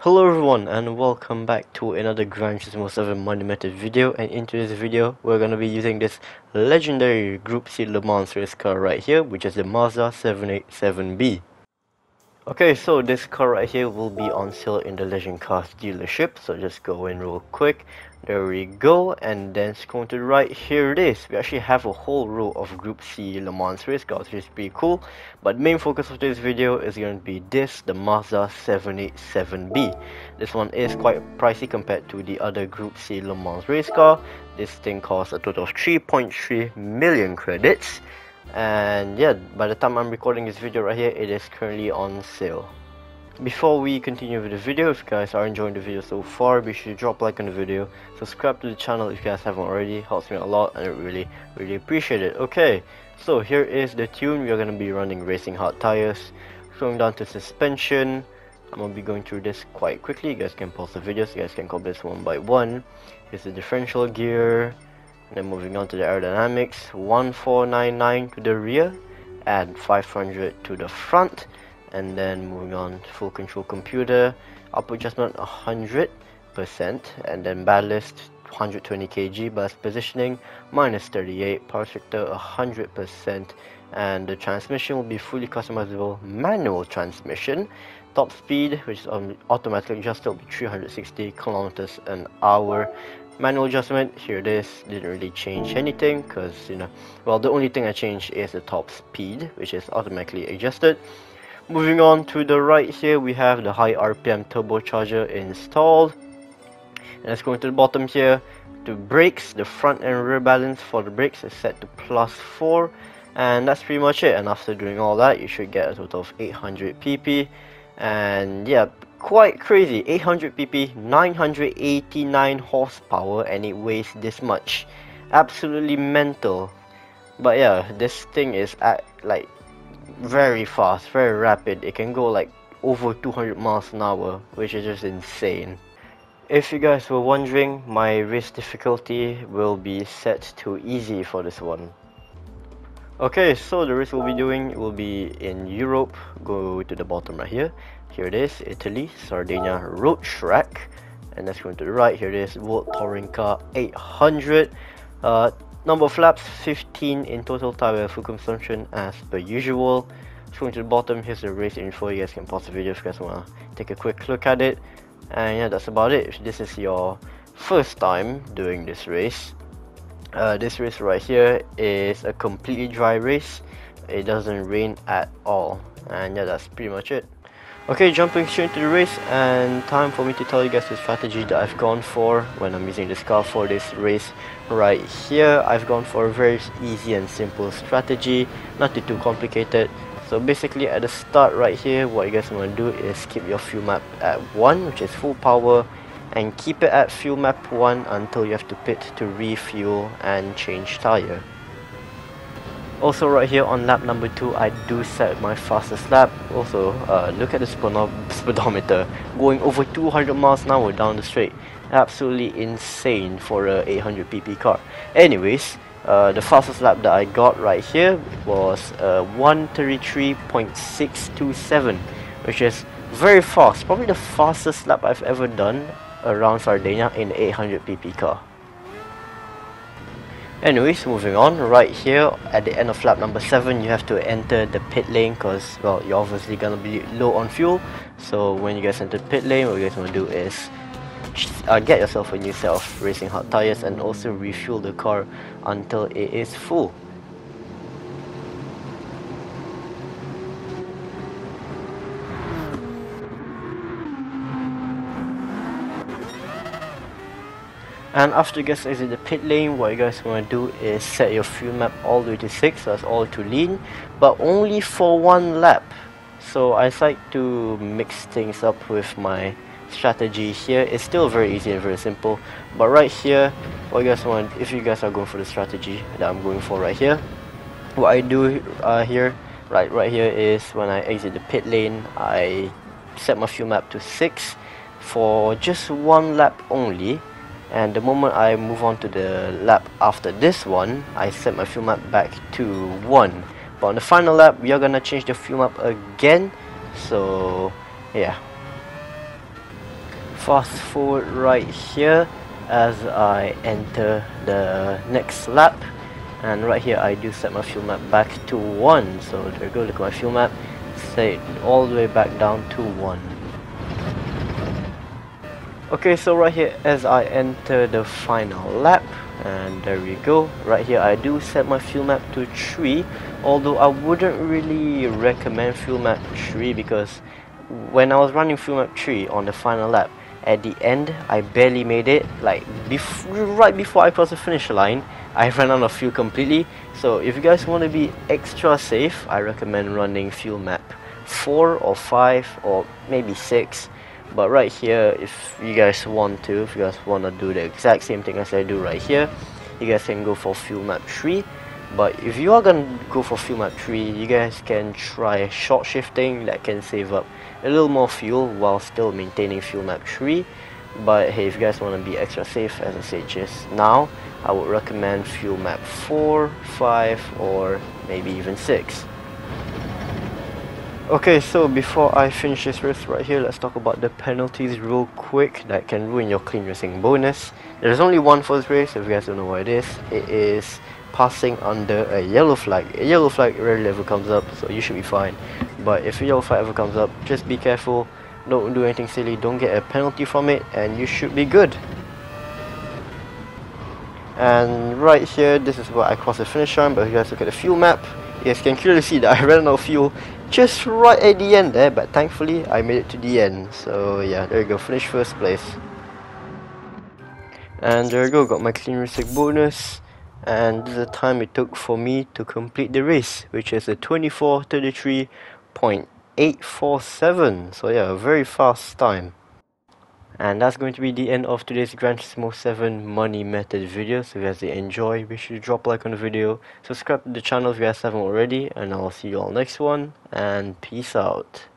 Hello everyone and welcome back to another Gran Turismo 7 Monumented video, and in today's video we're going to be using this legendary Group C Le Mans race car right here, which is the Mazda 787B. Okay, so this car right here will be on sale in the Legend Cars dealership, so just go in real quick. There we go, and then scroll to the right, here it is. We actually have a whole row of Group C Le Mans race cars, which is pretty cool. But the main focus of this video is going to be the Mazda 787B. This one is quite pricey compared to the other Group C Le Mans race car. This thing costs a total of 3.3 million credits. And yeah, by the time I'm recording this video right here, it is currently on sale. Before we continue with the video, if you guys are enjoying the video so far, be sure to drop a like on the video, subscribe to the channel if you guys haven't already, helps me a lot and I really appreciate it. Okay, so here is the tune. We are going to be running racing hard tires, going down to suspension. I'm going to be going through this quite quickly. You guys can pause the video so you guys can cover this one by one. Here's the differential gear. Then moving on to the aerodynamics, 1499 to the rear and 500 to the front. And then moving on, full control computer, output adjustment 100%, and then ballast 120 kg, ballast positioning -38, power sector 100%, and the transmission will be fully customizable manual transmission. Top speed, which is automatically adjusted, will be 360 kilometers an hour. Manual adjustment, here it is. Didn't really change anything because, well, the only thing I changed is the top speed, which is automatically adjusted. Moving on to the right here, we have the high RPM turbocharger installed. And let's go into the bottom here. The brakes, the front and rear balance for the brakes is set to +4, and that's pretty much it. And after doing all that, you should get a total of 800 pp. And yeah, quite crazy, 800 pp, 989 horsepower, and it weighs this much. Absolutely mental. But yeah, this thing is like very fast, very rapid. It can go like over 200 miles an hour, which is just insane. If you guys were wondering, my race difficulty will be set to easy for this one. Okay, so the race we'll be doing will be in Europe. Go to the bottom right here. Here it is, Italy, Sardinia road track. And let's go to the right. Here it is, World Touring Car 800. Number of laps 15 in total. Tire full consumption as per usual. Going to the bottom, here's the race info. You guys can pause the video if you guys want to take a quick look at it. And yeah, that's about it. If this is your first time doing this race, this race right here is a completely dry race. It doesn't rain at all. And yeah, that's pretty much it. Okay, jumping straight into the race, and time for me to tell you guys the strategy that I've gone for when I'm using this car for this race right here. I've gone for a very easy and simple strategy, nothing too complicated. So basically at the start right here, what you guys want to do is keep your fuel map at 1, which is full power, and keep it at fuel map 1 until you have to pit to refuel and change tire. Also right here on lap number 2, I do set my fastest lap. Also look at the speedometer, going over 200 miles an hour down the straight. Absolutely insane for a 800 pp car. Anyways, the fastest lap that I got right here was 133.627, which is very fast. Probably the fastest lap I've ever done around Sardinia in an 800 pp car. Anyways, moving on, right here at the end of lap number 7, you have to enter the pit lane because, well, you're obviously gonna be low on fuel. So when you guys enter the pit lane, what you guys want to do is get yourself a new set of racing hard tires and also refuel the car until it is full. And after you guys exit the pit lane, what you guys want to do is set your fuel map all the way to 6, so that's all to lean, but only for 1 lap. So I like to mix things up with my strategy here. It's still very easy and very simple, but right here, what you guys want, if you guys are going for the strategy that I'm going for right here, what I do here, right here is when I exit the pit lane, I set my fuel map to 6 for just 1 lap only. And the moment I move on to the lap after this one, I set my fuel map back to 1. But on the final lap, we are gonna change the fuel map again. So yeah. Fast forward right here as I enter the next lap, and right here I do set my fuel map back to 1. So there we go, look at my fuel map, set it all the way back down to 1. Okay, so right here as I enter the final lap, and there we go, right here I do set my fuel map to 3, although I wouldn't really recommend fuel map 3 because when I was running fuel map 3 on the final lap, at the end I barely made it, like right before I crossed the finish line I ran out of fuel completely. So if you guys want to be extra safe, I recommend running fuel map 4 or 5 or maybe 6. But right here, if you guys want to do the exact same thing as I do right here, you guys can go for fuel map 3. But if you are gonna go for fuel map 3, you guys can try short shifting. That can save up a little more fuel while still maintaining fuel map 3. But hey, if you guys want to be extra safe, as I said just now, I would recommend fuel map 4, 5 or maybe even 6. Okay, so before I finish this race right here, let's talk about the penalties real quick that can ruin your clean racing bonus. There's only one for this race. If you guys don't know what it is passing under a yellow flag. A yellow flag rarely ever comes up, so you should be fine. But if a yellow flag ever comes up, just be careful, don't do anything silly, don't get a penalty from it, and you should be good. And right here, this is where I cross the finish line, but if you guys look at the fuel map, you guys can clearly see that I ran out of fuel just right at the end there, but thankfully I made it to the end. So yeah, there you go, finish first place. And there you go, got my clean racing bonus. And this is the time it took for me to complete the race, which is a 24:33.847. So yeah, a very fast time. And that's going to be the end of today's Gran Turismo 7 money method video. So if you guys did enjoy, be sure to drop a like on the video, subscribe to the channel if you guys haven't already, and I'll see you all next one, and peace out.